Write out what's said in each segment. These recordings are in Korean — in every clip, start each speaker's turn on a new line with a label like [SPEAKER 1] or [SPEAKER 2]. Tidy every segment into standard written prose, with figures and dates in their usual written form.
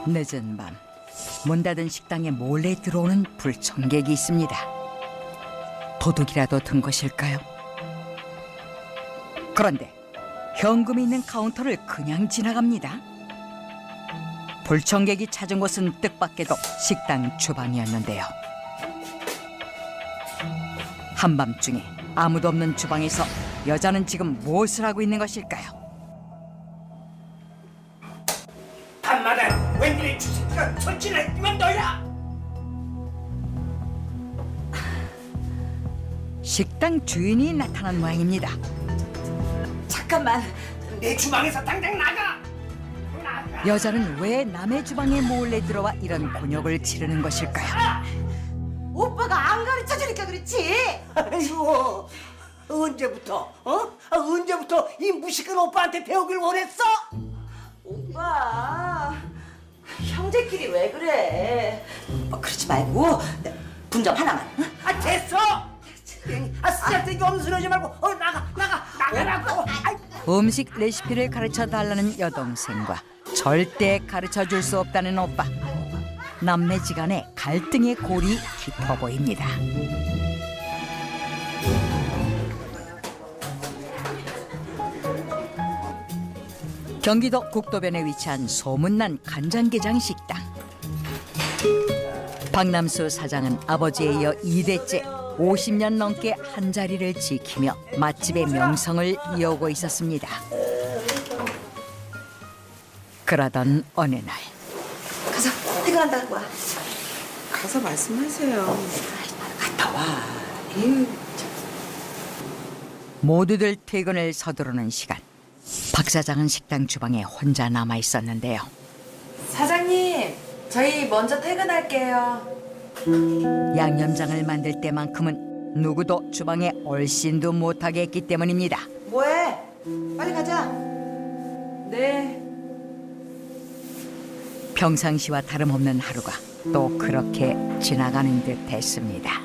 [SPEAKER 1] 늦은 밤, 문 닫은 식당에 몰래 들어오는 불청객이 있습니다. 도둑이라도 든 것일까요? 그런데 현금이 있는 카운터를 그냥 지나갑니다. 불청객이 찾은 곳은 뜻밖에도 식당 주방이었는데요. 한밤중에 아무도 없는 주방에서 여자는 지금 무엇을 하고 있는 것일까요?
[SPEAKER 2] 밤마다 웬일에 주식가 설치를 했으면 너야!
[SPEAKER 1] 식당 주인이 나타난 모양입니다.
[SPEAKER 3] 잠깐만.
[SPEAKER 2] 내 주방에서 당장 나가!
[SPEAKER 1] 여자는 왜 남의 주방에 몰래 들어와 이런 곤욕을 치르는 것일까요?
[SPEAKER 3] 오빠가 안 가르쳐주니까 그렇지.
[SPEAKER 2] 아이고, 언제부터 언제부터 이 무식한 오빠한테 배우길 원했어?
[SPEAKER 3] 오빠, 형제끼리 왜 그래? 그러지 말고 분점 하나만.
[SPEAKER 2] 아, 됐어! 쓰잘데기 없는 소리 하지 말고 나가라고!
[SPEAKER 1] 음식 레시피를 가르쳐 달라는 여동생과 절대 가르쳐 줄 수 없다는 오빠. 남매지간의 갈등의 골이 깊어 보입니다. 경기도 국도변에 위치한 소문난 간장게장 식당. 박남수 사장은 아버지에 이어 2대째 50년 넘게 한자리를 지키며 맛집의 명성을 이어오고 있었습니다. 그러던 어느 날
[SPEAKER 3] 가서 퇴근한다고 와.
[SPEAKER 4] 가서 말씀하세요.
[SPEAKER 3] 갔다 와.
[SPEAKER 1] 모두들 퇴근을 서두르는 시간. 박 사장은 식당 주방에 혼자 남아 있었는데요.
[SPEAKER 4] 사장님, 저희 먼저 퇴근할게요.
[SPEAKER 1] 양념장을 만들 때만큼은 누구도 주방에 얼씬도 못하게 했기 때문입니다.
[SPEAKER 3] 뭐해? 빨리 가자.
[SPEAKER 4] 네.
[SPEAKER 1] 평상시와 다름없는 하루가 또 그렇게 지나가는 듯 했습니다.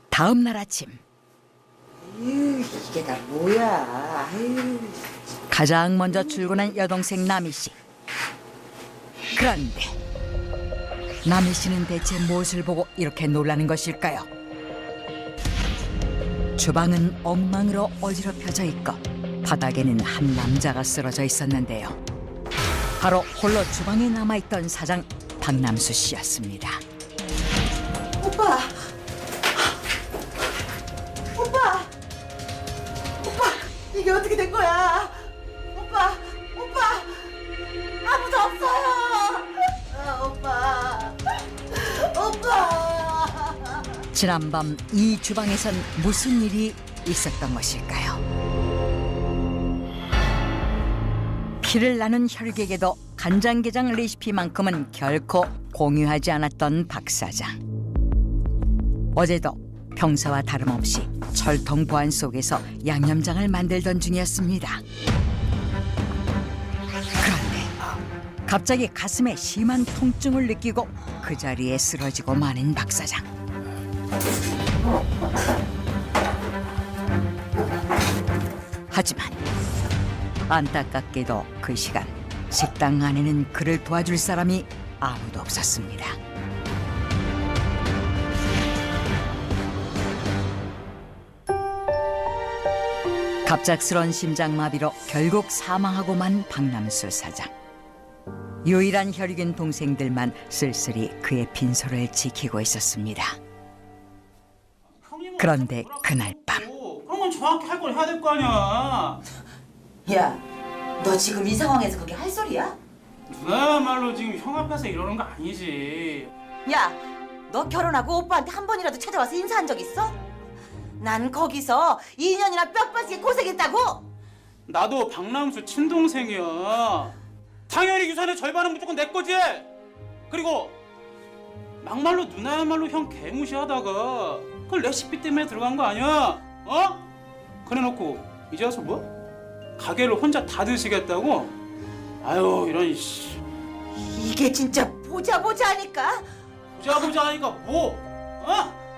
[SPEAKER 1] 다음 날 아침
[SPEAKER 3] 이게 다 뭐야? 아유.
[SPEAKER 1] 가장 먼저 출근한 여동생 남희 씨. 그런데 남희 씨는 대체 무엇을 보고 이렇게 놀라는 것일까요? 주방은 엉망으로 어지럽혀져 있고 바닥에는 한 남자가 쓰러져 있었는데요. 바로 홀로 주방에 남아있던 사장 박남수 씨였습니다.
[SPEAKER 3] 오빠. 이게 어떻게 된 거야? 오빠. 아무도 없어요. 오빠.
[SPEAKER 1] 지난밤 이 주방에선 무슨 일이 있었던 것일까요? 피를 나눈 혈객에도 간장게장 레시피만큼은 결코 공유하지 않았던 박 사장. 어제도 평소와 다름없이 철통 보안 속에서 양념장을 만들던 중이었습니다. 그런데 갑자기 가슴에 심한 통증을 느끼고 그 자리에 쓰러지고 마는 박 사장. 하지만 안타깝게도 그 시간 식당 안에는 그를 도와줄 사람이 아무도 없었습니다. 갑작스런 심장마비로 결국 사망하고만 박남수 사장. 유일한 혈육인 동생들만 쓸쓸히 그의 빈소를 지키고 있었습니다. 그런데 그날 밤
[SPEAKER 5] 그런 건 정확히 할 걸 해야 될 거 아니야.
[SPEAKER 3] 야, 너 지금 이 상황에서 그게 할 소리야?
[SPEAKER 5] 누나야말로 지금 형 앞에서 이러는 거 아니지.
[SPEAKER 3] 야, 너 결혼하고 오빠한테 한 번이라도 찾아와서 인사한 적 있어? 난 거기서 2년이나 뼈 빠지게 고생했다고.
[SPEAKER 5] 나도 박남수 친동생이야. 당연히 유산의 절반은 무조건 내 거지. 그리고 막말로 누나야말로 형 개무시하다가 그걸 레시피 때문에 들어간 거 아니야? 그래놓고 이제 와서 뭐? 가게를 혼자 다 드시겠다고? 아유 이런 씨.
[SPEAKER 3] 이게 진짜 보자 하니까.
[SPEAKER 5] 보자 하니까 뭐?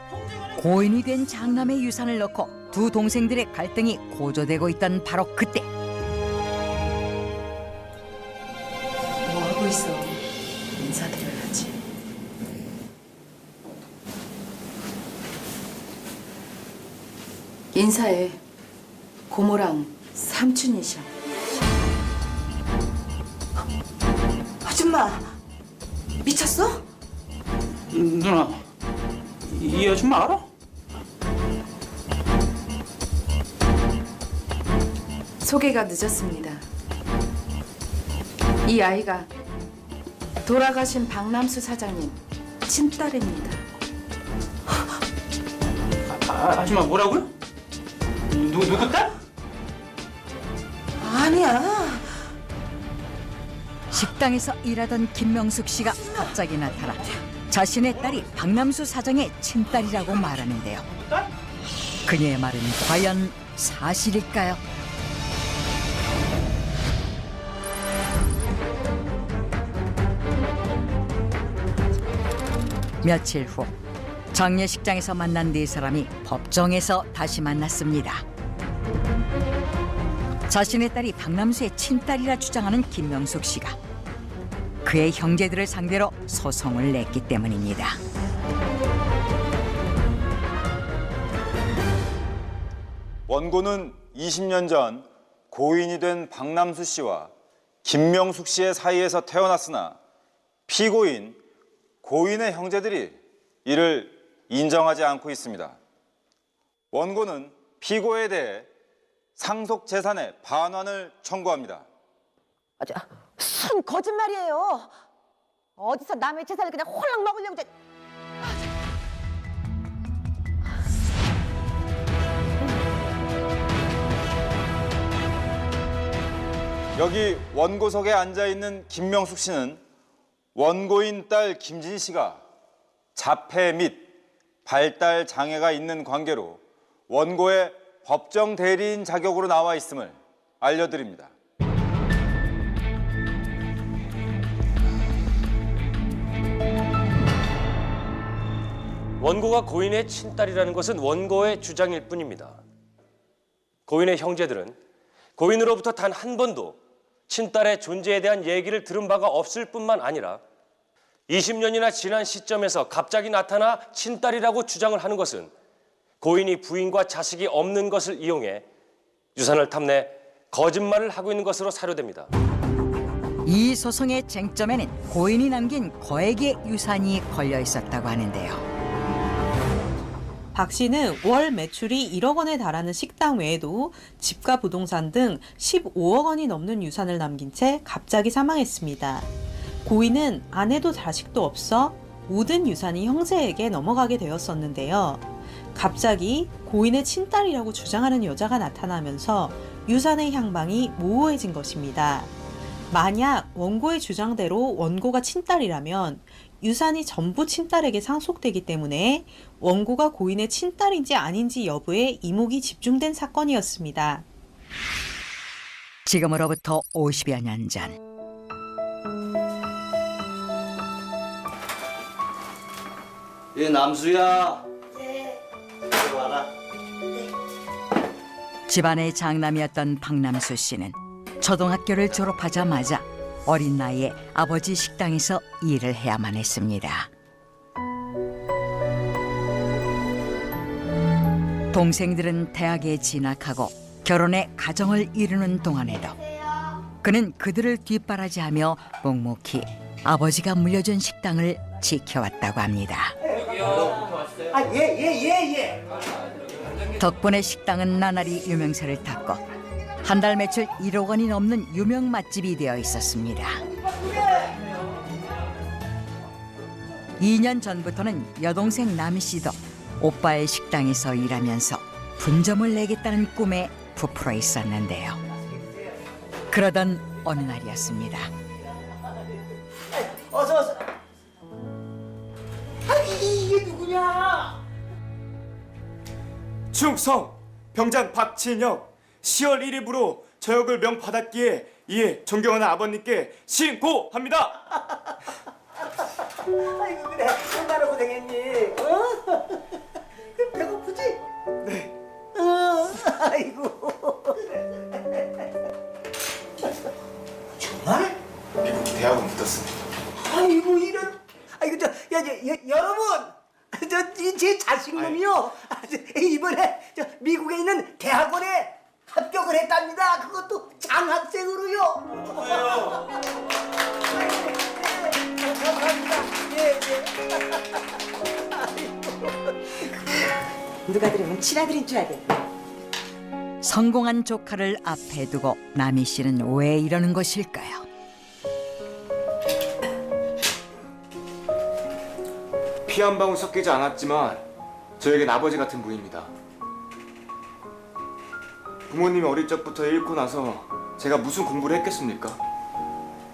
[SPEAKER 5] 형제간에
[SPEAKER 1] 고인이 된 장남의 유산을 넣고 두 동생들의 갈등이 고조되고 있던 바로 그때
[SPEAKER 4] 뭐 하고 있어? 인사드려야지. 인사해. 고모랑 삼촌이셔.
[SPEAKER 3] 아줌마 미쳤어?
[SPEAKER 5] 누나, 이 아줌마 알아?
[SPEAKER 4] 소개가 늦었습니다. 이 아이가 돌아가신 박남수 사장님 친딸입니다.
[SPEAKER 5] 아줌마 뭐라고요? 누구 딸?
[SPEAKER 3] 아니야.
[SPEAKER 1] 식당에서 일하던 김명숙 씨가 갑자기 나타나 자신의 딸이 박남수 사장의 친딸이라고 말하는데요. 그녀의 말은 과연 사실일까요? 며칠 후 장례식장에서 만난 네 사람이 법정에서 다시 만났습니다. 자신의 딸이 박남수의 친딸이라 주장하는 김명숙 씨가 그의 형제들을 상대로 소송을 냈기 때문입니다.
[SPEAKER 6] 원고는 20년 전 고인이 된 박남수 씨와 김명숙 씨의 사이에서 태어났으나 피고인 고인의 형제들이 이를 인정하지 않고 있습니다. 원고는 피고에 대해 상속 재산의 반환을 청구합니다.
[SPEAKER 3] 순 거짓말이에요. 어디서 남의 재산을 그냥 홀랑 먹으려고
[SPEAKER 6] 여기 원고석에 앉아있는 김명숙 씨는 원고인 딸 김진 씨가 자폐 및 발달 장애가 있는 관계로 원고의 법정 대리인 자격으로 나와 있음을 알려드립니다.
[SPEAKER 7] 원고가 고인의 친딸이라는 것은 원고의 주장일 뿐입니다. 고인의 형제들은 고인으로부터 단 한 번도 친딸의 존재에 대한 얘기를 들은 바가 없을 뿐만 아니라 20년이나 지난 시점에서 갑자기 나타나 친딸이라고 주장을 하는 것은 고인이 부인과 자식이 없는 것을 이용해 유산을 탐내 거짓말을 하고 있는 것으로 사료됩니다.
[SPEAKER 1] 이 소송의 쟁점에는 고인이 남긴 거액의 유산이 걸려 있었다고 하는데요.
[SPEAKER 8] 박 씨는 월 매출이 1억 원에 달하는 식당 외에도 집과 부동산 등 15억 원이 넘는 유산을 남긴 채 갑자기 사망했습니다. 고인은 아내도 자식도 없어 모든 유산이 형제에게 넘어가게 되었었는데요. 갑자기 고인의 친딸이라고 주장하는 여자가 나타나면서 유산의 향방이 모호해진 것입니다. 만약 원고의 주장대로 원고가 친딸이라면 유산이 전부 친딸에게 상속되기 때문에 원고가 고인의 친딸인지 아닌지 여부에 이목이 집중된 사건이었습니다.
[SPEAKER 1] 지금으로부터 50여 년 전
[SPEAKER 2] 예, 남수야. 네. 이리 와라.
[SPEAKER 1] 집안의 장남이었던 박남수 씨는 초등학교를 졸업하자마자 어린 나이에 아버지 식당에서 일을 해야만 했습니다. 동생들은 대학에 진학하고 결혼해 가정을 이루는 동안에도 그는 그들을 뒷바라지하며 묵묵히 아버지가 물려준 식당을 지켜왔다고 합니다.
[SPEAKER 2] 예.
[SPEAKER 1] 덕분에 식당은 나날이 유명세를 탔고 한 달 매출 1억 원이 넘는 유명 맛집이 되어 있었습니다. 2년 전부터는 여동생 남희 씨도 오빠의 식당에서 일하면서 분점을 내겠다는 꿈에 부풀어 있었는데요. 그러던 어느 날이었습니다.
[SPEAKER 2] 어서. 아니, 이게 누구냐?
[SPEAKER 9] 충성 병장 박진혁 10월 1일부로 저 역을 명받았기에 이에 존경하는 아버님께 신고합니다.
[SPEAKER 2] 아이고 그래, 얼마나 고생했니? 어? 배고프지?
[SPEAKER 9] 네.
[SPEAKER 2] 여러분, 제 자식놈이요. 이번에 미국에 있는 대학원에 합격을 했답니다. 그것도 장학생으로요. 감사합니다. 예.
[SPEAKER 3] 누가 들으면 친아들인 줄 알겠네.
[SPEAKER 1] 성공한 조카를 앞에 두고 남희 씨는 왜 이러는 것일까요?
[SPEAKER 9] 피 한 방울 섞이지 않았지만 저에겐 아버지 같은 분입니다. 부모님이 어릴 적부터 잃고 나서 제가 무슨 공부를 했겠습니까?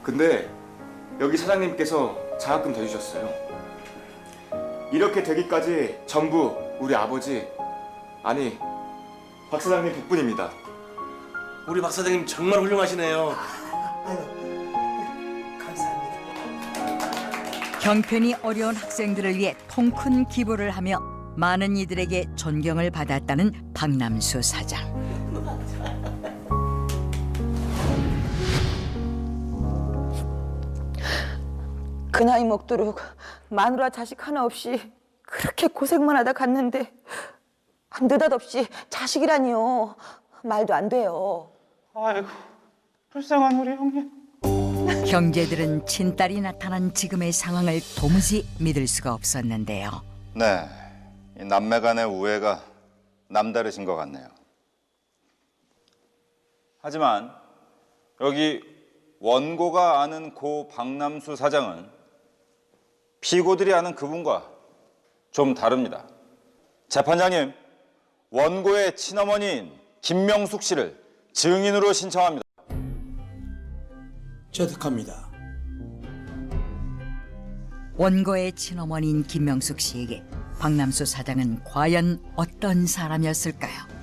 [SPEAKER 9] 근데 여기 사장님께서 장학금 더 주셨어요. 이렇게 되기까지 전부 우리 아버지, 아니 박 사장님 덕분입니다.
[SPEAKER 10] 우리 박 사장님 정말 훌륭하시네요.
[SPEAKER 2] 감사합니다.
[SPEAKER 1] 형편이 어려운 학생들을 위해 통큰 기부를 하며 많은 이들에게 존경을 받았다는 박남수 사장.
[SPEAKER 3] 그 나이 먹도록 마누라 자식 하나 없이 그렇게 고생만 하다 갔는데 느닷없이 자식이라니요. 말도 안 돼요.
[SPEAKER 5] 아이고, 불쌍한 우리 형님.
[SPEAKER 1] 형제들은 친딸이 나타난 지금의 상황을 도무지 믿을 수가 없었는데요.
[SPEAKER 6] 네, 이 남매 간의 우애가 남다르신 것 같네요. 하지만 여기 원고가 아는 고 박남수 사장은 피고들이 아는 그분과 좀 다릅니다. 재판장님, 원고의 친어머니인 김명숙 씨를 증인으로 신청합니다.
[SPEAKER 10] 체득합니다.
[SPEAKER 1] 원고의 친어머니인 김명숙 씨에게 박남수 사장은 과연 어떤 사람이었을까요?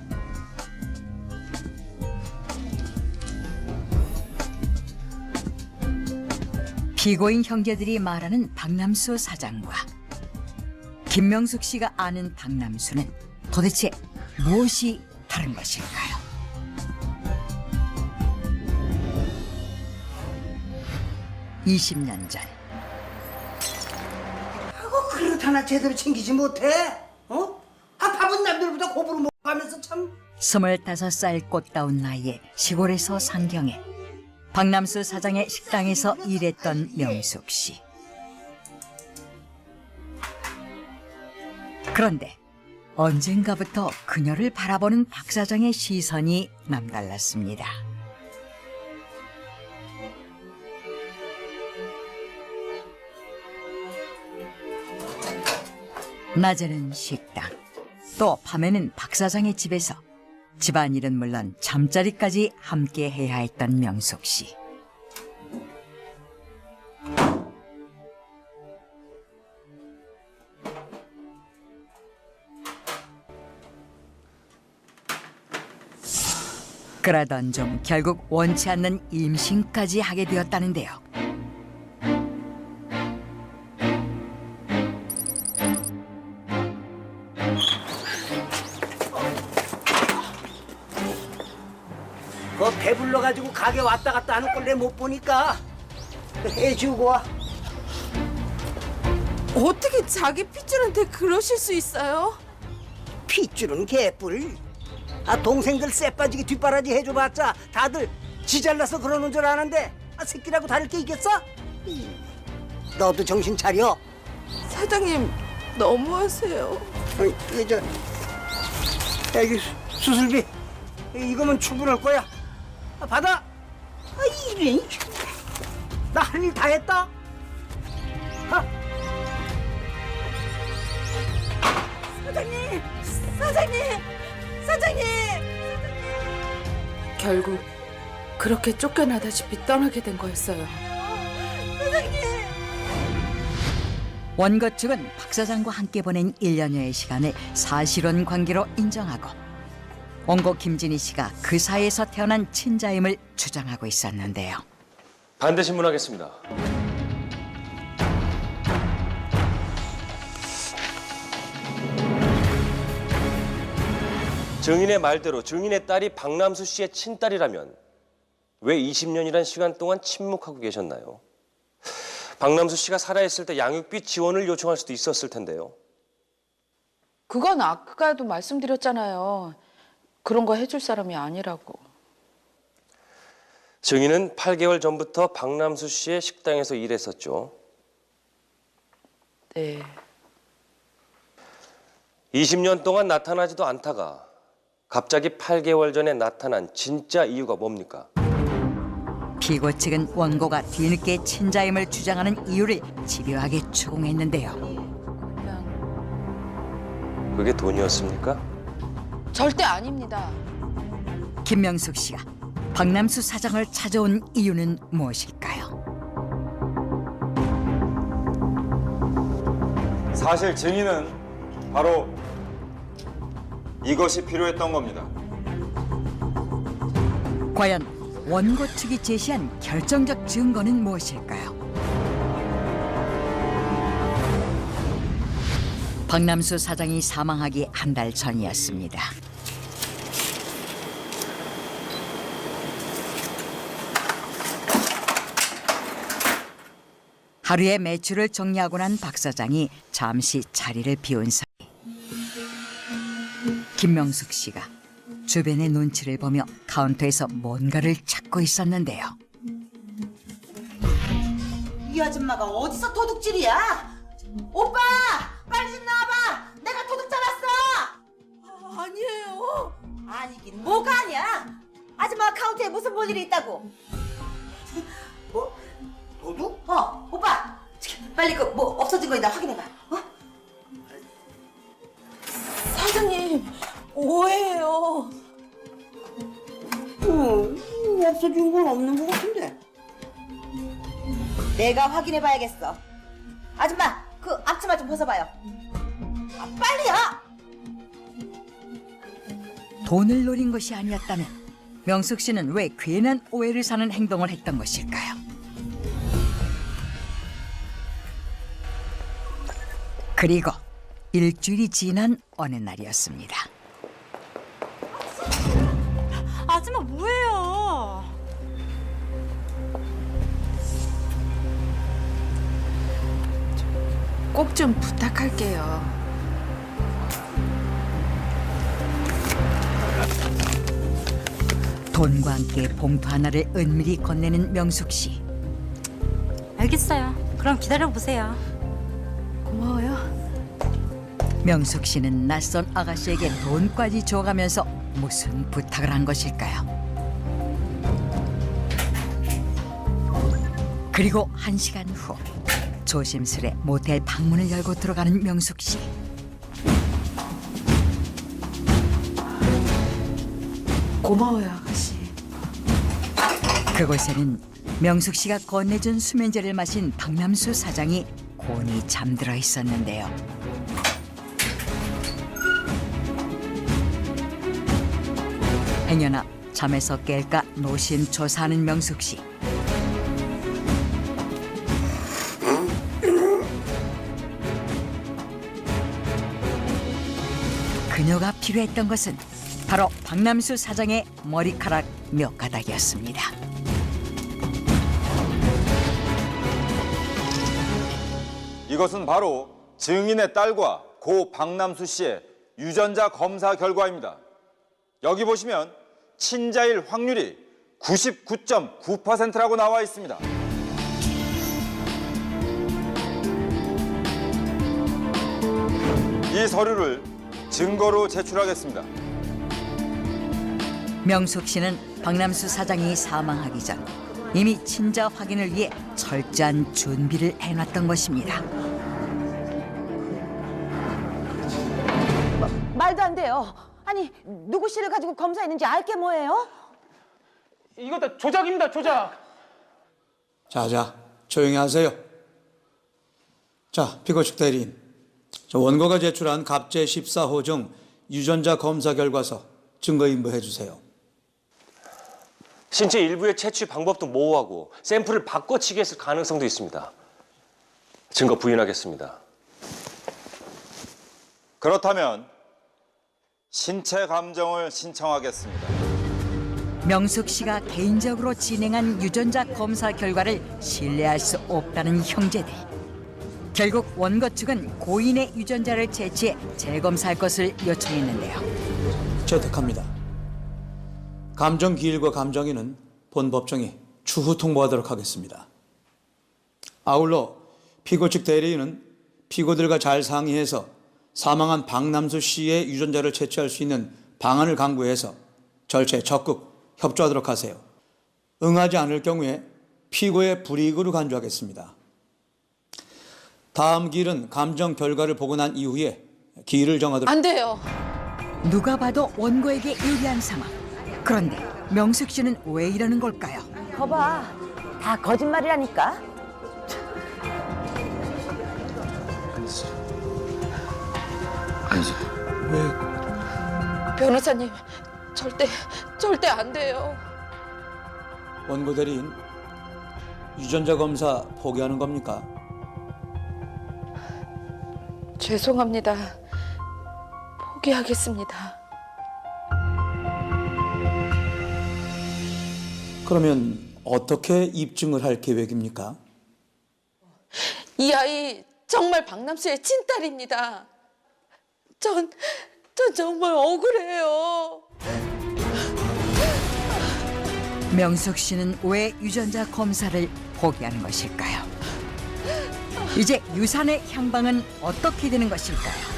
[SPEAKER 1] 피고인 형제들이 말하는 박남수 사장과 김명숙 씨가 아는 박남수는 도대체 무엇이 다른 것일까요? (20년) 전
[SPEAKER 2] 그릇 하나 제대로 챙기지 못해? 밥은 남들보다 고부로 먹어가면서 참.
[SPEAKER 1] 25살 꽃다운 나이에 시골에서 상경해 박남수 사장의 식당에서 일했던 명숙 씨. 그런데 언젠가부터 그녀를 바라보는 박 사장의 시선이 남달랐습니다. 낮에는 식당, 또 밤에는 박 사장의 집에서 집안일은 물론 잠자리까지 함께 해야 했던 명숙 씨. 그러던 중 결국 원치 않는 임신까지 하게 되었다는데요.
[SPEAKER 2] 그 배불러가지고 가게 왔다 갔다 하는 걸 내 못 보니까 해주고 와.
[SPEAKER 4] 어떻게 자기 핏줄한테 그러실 수 있어요?
[SPEAKER 2] 핏줄은 개뿔. 동생들 쎄빠지게 뒷바라지 해줘봤자 다들 지 잘나서 그러는 줄 아는데 새끼라고 다를 게 있겠어? 너도 정신 차려.
[SPEAKER 4] 사장님 너무하세요.
[SPEAKER 2] 여기 수술비 이거면 충분할 거야. 받아. 이래. 나 할 일 다 했다.
[SPEAKER 4] 사장님! 결국 그렇게 쫓겨나다시피 떠나게 된 거였어요.
[SPEAKER 1] 원고 측은 박 사장과 함께 보낸 1년여의 시간을 사실혼 관계로 인정하고 원고 김진희 씨가 그 사이에서 태어난 친자임을 주장하고 있었는데요.
[SPEAKER 7] 반대 신문하겠습니다. 증인의 말대로 증인의 딸이 박남수 씨의 친딸이라면 왜 20년이란 시간 동안 침묵하고 계셨나요? 박남수 씨가 살아있을 때 양육비 지원을 요청할 수도 있었을 텐데요.
[SPEAKER 4] 그건 아까도 말씀드렸잖아요. 그런 거 해줄 사람이 아니라고.
[SPEAKER 7] 증인은 8개월 전부터 박남수 씨의 식당에서 일했었죠.
[SPEAKER 4] 네.
[SPEAKER 7] 20년 동안 나타나지도 않다가 갑자기 8개월 전에 나타난 진짜 이유가 뭡니까?
[SPEAKER 1] 피고 측은 원고가 뒤늦게 친자임을 주장하는 이유를 집요하게 추궁했는데요.
[SPEAKER 4] 그냥
[SPEAKER 7] 그게 돈이었습니까?
[SPEAKER 4] 절대 아닙니다.
[SPEAKER 1] 김명숙 씨가 박남수 사장을 찾아온 이유는 무엇일까요?
[SPEAKER 6] 사실 증인은 바로 이것이 필요했던 겁니다.
[SPEAKER 1] 과연 원고 측이 제시한 결정적 증거는 무엇일까요? 박남수 사장이 사망하기 한 달 전이었습니다. 하루의 매출을 정리하고 난 박 사장이 잠시 자리를 비운 사이 김명숙 씨가 주변의 눈치를 보며 카운터에서 뭔가를 찾고 있었는데요.
[SPEAKER 3] 이 아줌마가 어디서 도둑질이야? 오빠! 빨리 좀 나와봐! 내가 도둑 잡았어! 아니에요. 아니긴 뭐가 아니야? 아줌마가 카운터에 무슨 볼 일이 있다고? 뭐? 도둑? 오빠! 빨리 그 뭐 없어진 거 있나 확인해봐. 사장님, 오해예요.
[SPEAKER 2] 없어진 건 없는 것 같은데.
[SPEAKER 3] 내가 확인해봐야겠어. 아줌마, 그 앞치마 좀 벗어봐요. 빨리요!
[SPEAKER 1] 돈을 노린 것이 아니었다면 명숙 씨는 왜 괜한 오해를 사는 행동을 했던 것일까요? 그리고 일주일이 지난 어느 날이었습니다.
[SPEAKER 11] 아줌마 뭐예요?
[SPEAKER 4] 꼭 좀 부탁할게요.
[SPEAKER 1] 돈과 함께 봉투 하나를 은밀히 건네는 명숙 씨.
[SPEAKER 11] 알겠어요. 그럼 기다려보세요.
[SPEAKER 4] 고마워요.
[SPEAKER 1] 명숙 씨는 낯선 아가씨에게 돈까지 줘가면서 무슨 부탁을 한 것일까요? 그리고 1시간 후 조심스레 모텔 방문을 열고 들어가는 명숙 씨.
[SPEAKER 4] 고마워요, 아가씨.
[SPEAKER 1] 그곳에는 명숙 씨가 건네준 수면제를 마신 박남수 사장이 곤히 잠들어 있었는데요. 행여나 잠에서 깰까 노심초사하는 명숙 씨. 그녀가 필요했던 것은 바로 박남수 사장의 머리카락 몇 가닥이었습니다.
[SPEAKER 6] 이것은 바로 증인의 딸과 고 박남수 씨의 유전자 검사 결과입니다. 여기 보시면 친자일 확률이 99.9%라고 나와 있습니다. 이 서류를 증거로 제출하겠습니다.
[SPEAKER 1] 명숙 씨는 박남수 사장이 사망하기 전 이미 친자 확인을 위해 철저한 준비를 해놨던 것입니다.
[SPEAKER 3] 말도 안 돼요. 아니, 누구 씨를 가지고 검사했는지 알게 뭐예요?
[SPEAKER 5] 이거 다 조작입니다, 조작.
[SPEAKER 10] 자, 조용히 하세요. 자, 피고 측 대리인. 원고가 제출한 갑제 14호 중 유전자 검사 결과서 증거 인부해 주세요.
[SPEAKER 7] 신체 일부의 채취 방법도 모호하고 샘플을 바꿔치기 했을 가능성도 있습니다. 증거 부인하겠습니다.
[SPEAKER 6] 그렇다면 신체 감정을 신청하겠습니다.
[SPEAKER 1] 명숙 씨가 개인적으로 진행한 유전자 검사 결과를 신뢰할 수 없다는 형제들. 결국 원고 측은 고인의 유전자를 채취해 재검사할 것을 요청했는데요.
[SPEAKER 10] 채택합니다. 감정기일과 감정인은 본 법정에 추후 통보하도록 하겠습니다. 아울러 피고 측 대리인은 피고들과 잘 상의해서 사망한 박남수 씨의 유전자를 채취할 수 있는 방안을 강구해서 절차에 적극 협조하도록 하세요. 응하지 않을 경우에 피고의 불이익으로 간주하겠습니다. 다음 기일은 감정 결과를 보고 난 이후에 기일을 정하도록.
[SPEAKER 4] 안 돼요.
[SPEAKER 1] 누가 봐도 원고에게 유리한 상황. 그런데 명숙 씨는 왜 이러는 걸까요?
[SPEAKER 3] 거봐, 다 거짓말이라니까.
[SPEAKER 6] 아니지.
[SPEAKER 4] 변호사님, 절대 안 돼요.
[SPEAKER 10] 원고 대리인, 유전자 검사 포기하는 겁니까?
[SPEAKER 4] 죄송합니다. 포기하겠습니다.
[SPEAKER 10] 그러면 어떻게 입증을 할 계획입니까?
[SPEAKER 4] 이 아이 정말 박남수의 친딸입니다. 전 정말 억울해요.
[SPEAKER 1] 명숙 씨는 왜 유전자 검사를 포기하는 것일까요? 이제 유산의 향방은 어떻게 되는 것일까요?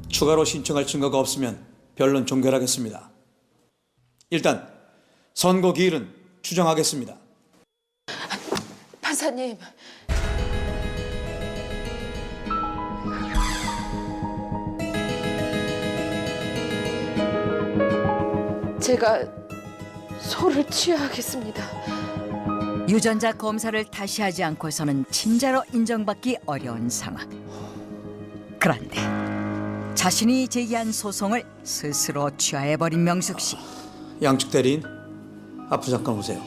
[SPEAKER 10] 추가로 신청할 증거가 없으면 변론 종결하겠습니다. 일단 선고 기일은 추정하겠습니다.
[SPEAKER 4] 판사님, 제가 소를 취하겠습니다.
[SPEAKER 1] 유전자 검사를 다시 하지 않고서는 친자로 인정받기 어려운 상황. 그런데 자신이 제기한 소송을 스스로 취하해버린 명숙 씨.
[SPEAKER 10] 양측 대리인, 앞으로 잠깐 오세요.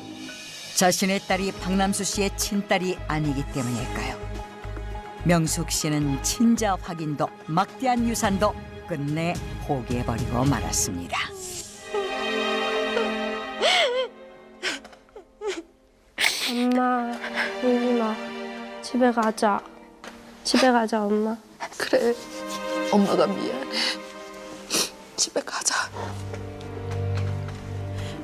[SPEAKER 1] 자신의 딸이 박남수 씨의 친딸이 아니기 때문일까요? 명숙 씨는 친자 확인도 막대한 유산도 끝내 포기해버리고 말았습니다.
[SPEAKER 12] 엄마, 울지마. 집에 가자. 집에 가자, 엄마.
[SPEAKER 4] 그래, 엄마가 미안해. 집에 가자.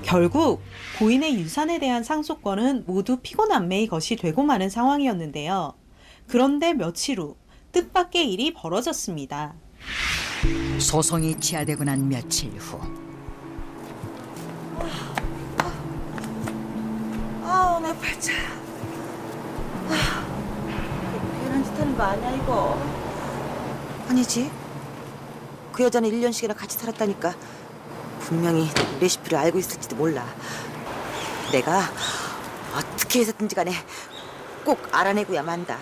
[SPEAKER 8] 결국 고인의 유산에 대한 상속권은 모두 피고 남매의 것이 되고 마는 상황이었는데요. 그런데 며칠 후 뜻밖의 일이 벌어졌습니다.
[SPEAKER 1] 소송이 취하되고 난 며칠 후
[SPEAKER 3] 아우, 내 팔자. 괜한 짓 하는 거 아니야, 이거? 아니지. 그 여자는 1년씩이나 같이 살았다니까 분명히 레시피를 알고 있을지도 몰라. 내가 어떻게 해서든지 간에 꼭 알아내고야 만다.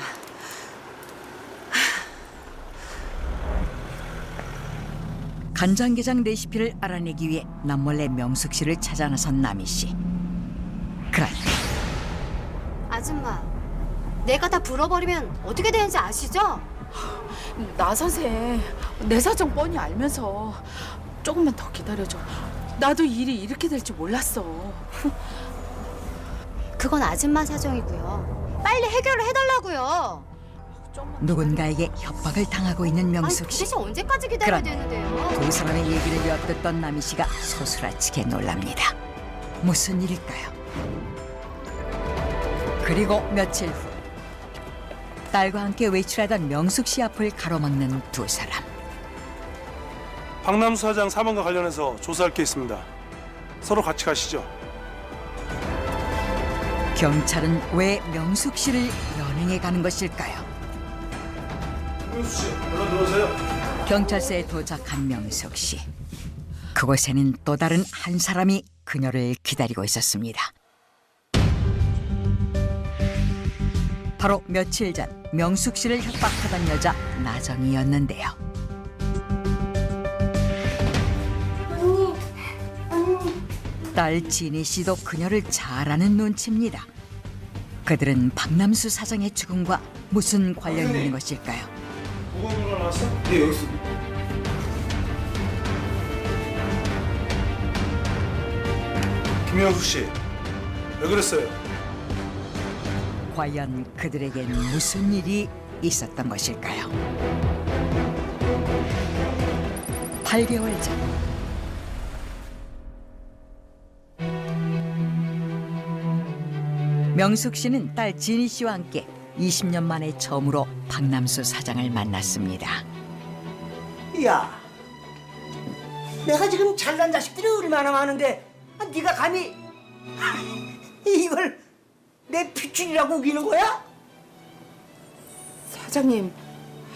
[SPEAKER 1] 간장게장 레시피를 알아내기 위해 남몰래 명숙 씨를 찾아 나선 남희 씨. 그런데
[SPEAKER 12] 아줌마, 내가 다 불어버리면 어떻게 되는지 아시죠?
[SPEAKER 4] 나 선생, 내 사정 뻔히 알면서 조금만 더 기다려줘. 나도 일이 이렇게 될 줄 몰랐어.
[SPEAKER 12] 그건 아줌마 사정이고요. 빨리 해결을 해달라고요.
[SPEAKER 1] 누군가에게 협박을 당하고 있는
[SPEAKER 12] 아니,
[SPEAKER 1] 명숙
[SPEAKER 12] 그
[SPEAKER 1] 씨.
[SPEAKER 12] 대신 언제까지 기다려야
[SPEAKER 1] 그런데
[SPEAKER 12] 되는데요?
[SPEAKER 1] 두 사람의 얘기를 엿듣던 남희 씨가 소스라치게 놀랍니다. 무슨 일일까요? 그리고 며칠 후 딸과 함께 외출하던 명숙 씨 앞을 가로막는 두 사람.
[SPEAKER 13] 박남수 사장 사망과 관련해서 조사할 게 있습니다. 서로 같이 가시죠.
[SPEAKER 1] 경찰은 왜 명숙 씨를 연행해 가는 것일까요?
[SPEAKER 13] 명수 씨, 얼른 들어오세요.
[SPEAKER 1] 경찰서에 도착한 명숙 씨. 그곳에는 또 다른 한 사람이 그녀를 기다리고 있었습니다. 바로 며칠 전 명숙 씨를 협박하던 여자 나정이었는데요. 딸 진희 씨도 그녀를 잘 아는 눈치입니다. 그들은 박남수 사장의 죽음과 무슨 관련이 있는 것일까요?
[SPEAKER 13] 보건소로 나왔어? 네, 여기 있습니다. 김영숙 씨, 왜 그랬어요?
[SPEAKER 1] 과연 그들에겐 무슨 일이 있었던 것일까요? 8개월 전 명숙 씨는 딸 진희 씨와 함께 20년 만에 처음으로 박남수 사장을 만났습니다.
[SPEAKER 2] 야, 내가 지금 잘난 자식들이 얼마나 많은데 네가 감히 이걸 내 핏줄이라고 우기는 거야?
[SPEAKER 4] 사장님,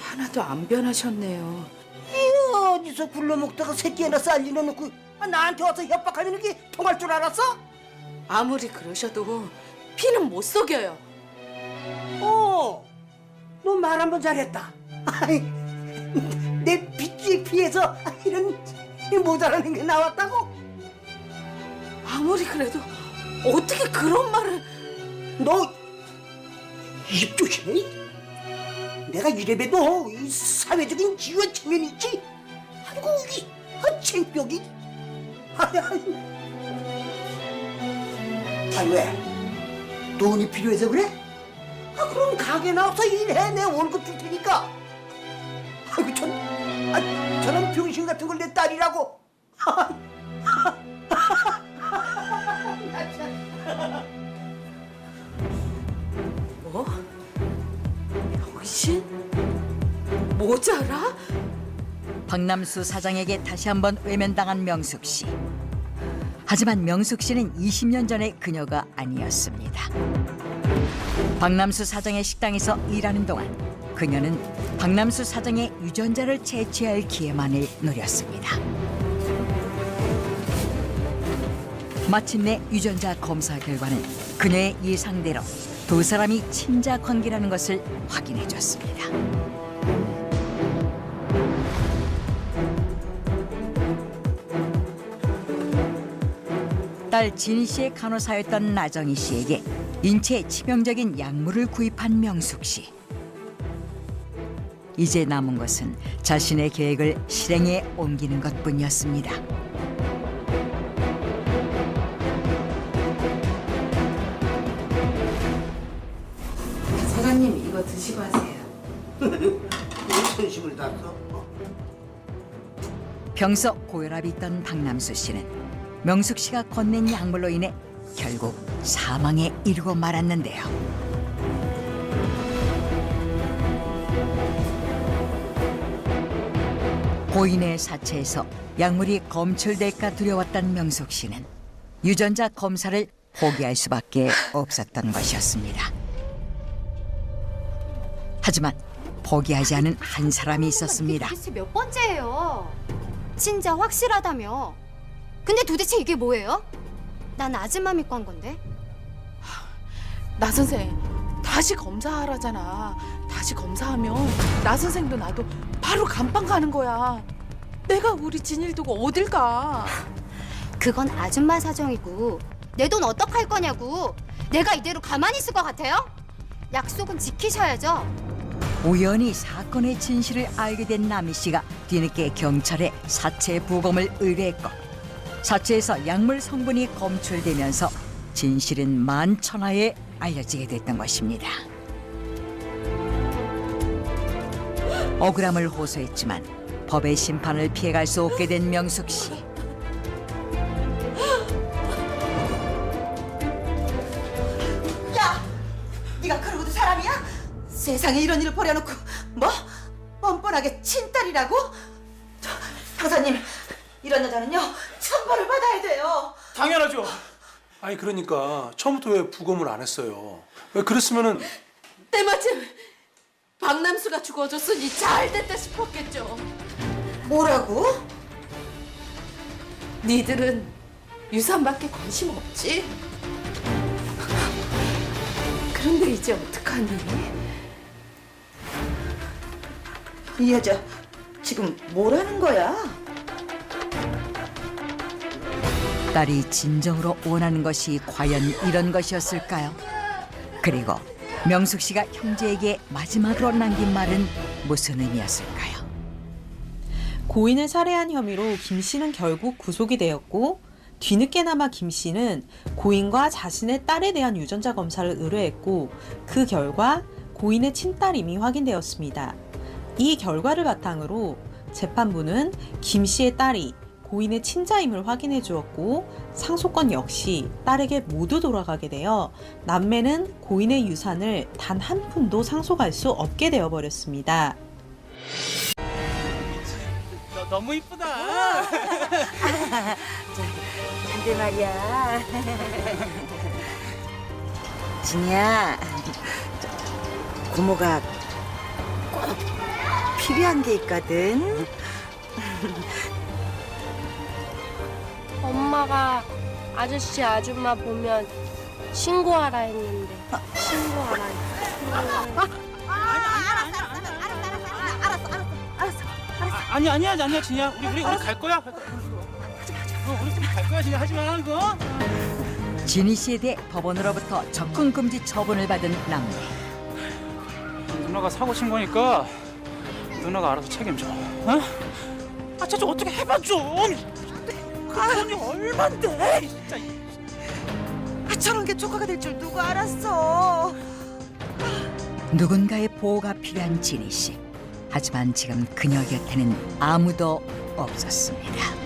[SPEAKER 4] 하나도 안 변하셨네요.
[SPEAKER 2] 이 어디서 굴러먹다가 새끼 하나 쌀리려 놓고 나한테 와서 협박하면 이게 통할 줄 알았어?
[SPEAKER 4] 아무리 그러셔도 피는 못 속여요.
[SPEAKER 2] 너 말 한 번 잘했다. 아이, 내 핏줄에 피해서 이런 모자라는 게 나왔다고?
[SPEAKER 4] 아무리 그래도 어떻게 그런 말을...
[SPEAKER 2] 너 입 조심해. 내가 이래봬도 이 사회적인 지위와 체면이 있지. 아이고 이 창벽이. 아니 왜? 돈이 필요해서 그래? 그럼 가게 나와서 일해. 내 월급 줄 테니까. 아이고 저런 병신 같은 걸 내 딸이라고.
[SPEAKER 4] 뭐? 병신? 모자라?
[SPEAKER 1] 박남수 사장에게 다시 한번 외면당한 명숙 씨. 하지만 명숙 씨는 20년 전의 그녀가 아니었습니다. 박남수 사장의 식당에서 일하는 동안 그녀는 박남수 사장의 유전자를 채취할 기회만을 노렸습니다. 마침내 유전자 검사 결과는 그녀의 예상대로 두 사람이 친자 관계라는 것을 확인해줬습니다. 딸 진희 씨의 간호사였던 나정희 씨에게 인체에 치명적인 약물을 구입한 명숙 씨. 이제 남은 것은 자신의 계획을 실행에 옮기는 것뿐이었습니다.
[SPEAKER 4] 사장님, 이거 드시고 하세요.
[SPEAKER 2] 무슨 심을 땄어?
[SPEAKER 1] 평소 고혈압이 있던 박남수 씨는 명숙 씨가 건넨 약물로 인해 결국 사망에 이르고 말았는데요. 고인의 사체에서 약물이 검출될까 두려웠던 명숙 씨는 유전자 검사를 포기할 수밖에 없었던 것이었습니다. 하지만 포기하지 않은 한 사람이 있었습니다.
[SPEAKER 12] 도대체 몇 번째예요? 진짜 확실하다며. 근데 도대체 이게 뭐예요? 난 아줌마 믿고 한 건데.
[SPEAKER 4] 나 선생, 다시 검사하라잖아. 다시 검사하면 나 선생도 나도 바로 감방 가는 거야. 내가 우리 진일 두고 어딜 가?
[SPEAKER 12] 그건 아줌마 사정이고 내 돈 어떡할 거냐고. 내가 이대로 가만히 있을 것 같아요? 약속은 지키셔야죠.
[SPEAKER 1] 우연히 사건의 진실을 알게 된 남희 씨가 뒤늦게 경찰에 사체 부검을 의뢰했고 사체에서 약물 성분이 검출되면서 진실은 만천하에 알려지게 됐던 것입니다. 억울함을 호소했지만 법의 심판을 피해갈 수 없게 된 명숙 씨.
[SPEAKER 3] 야! 네가 그러고도 사람이야? 세상에 이런 일을 벌여놓고 뭐? 뻔뻔하게 친딸이라고? 형사님, 이런 여자는요 처벌을 받아야 돼요.
[SPEAKER 13] 당연하죠. 아니 그러니까 처음부터 왜 부검을 안 했어요? 왜 그랬으면은
[SPEAKER 4] 때마침 박남수가 죽어줬으니 잘 됐다 싶었겠죠.
[SPEAKER 3] 뭐라고?
[SPEAKER 4] 니들은 유산밖에 관심 없지? 그런데 이제 어떡하니?
[SPEAKER 3] 이 여자 지금 뭐라는 거야?
[SPEAKER 1] 딸이 진정으로 원하는 것이 과연 이런 것이었을까요? 그리고 명숙 씨가 형제에게 마지막으로 남긴 말은 무슨 의미였을까요?
[SPEAKER 8] 고인을 살해한 혐의로 김 씨는 결국 구속이 되었고 뒤늦게나마 김 씨는 고인과 자신의 딸에 대한 유전자 검사를 의뢰했고 그 결과 고인의 친딸임이 확인되었습니다. 이 결과를 바탕으로 재판부는 김 씨의 딸이 고인의 친자임을 확인해 주었고 상속권 역시 딸에게 모두 돌아가게 되어 남매는 고인의 유산을 단 한 푼도 상속할 수 없게 되어버렸습니다.
[SPEAKER 5] 너무 이쁘다.
[SPEAKER 3] 근데 말이야. 진이야, 고모가 꼭 필요한 게 있거든.
[SPEAKER 14] 엄마가 아저씨 아줌마 보면 신고하라 했는데 신고하라
[SPEAKER 5] 아니야 진이야. 우리 갈 거야. 우리 갈 거야 진이야. 하지 마 이거.
[SPEAKER 1] 진희 씨에 대해 법원으로부터 접근 금지 처분을 받은 남매.
[SPEAKER 5] 누나가 사고 친 거니까 누나가 알아서 책임져. 어? 아 진짜 어떻게 해봐 좀. 그 돈이 얼만데 진짜.
[SPEAKER 3] 저런 게 조카가 될 줄 누가 알았어.
[SPEAKER 1] 누군가의 보호가 필요한 진희 씨. 하지만 지금 그녀 곁에는 아무도 없었습니다.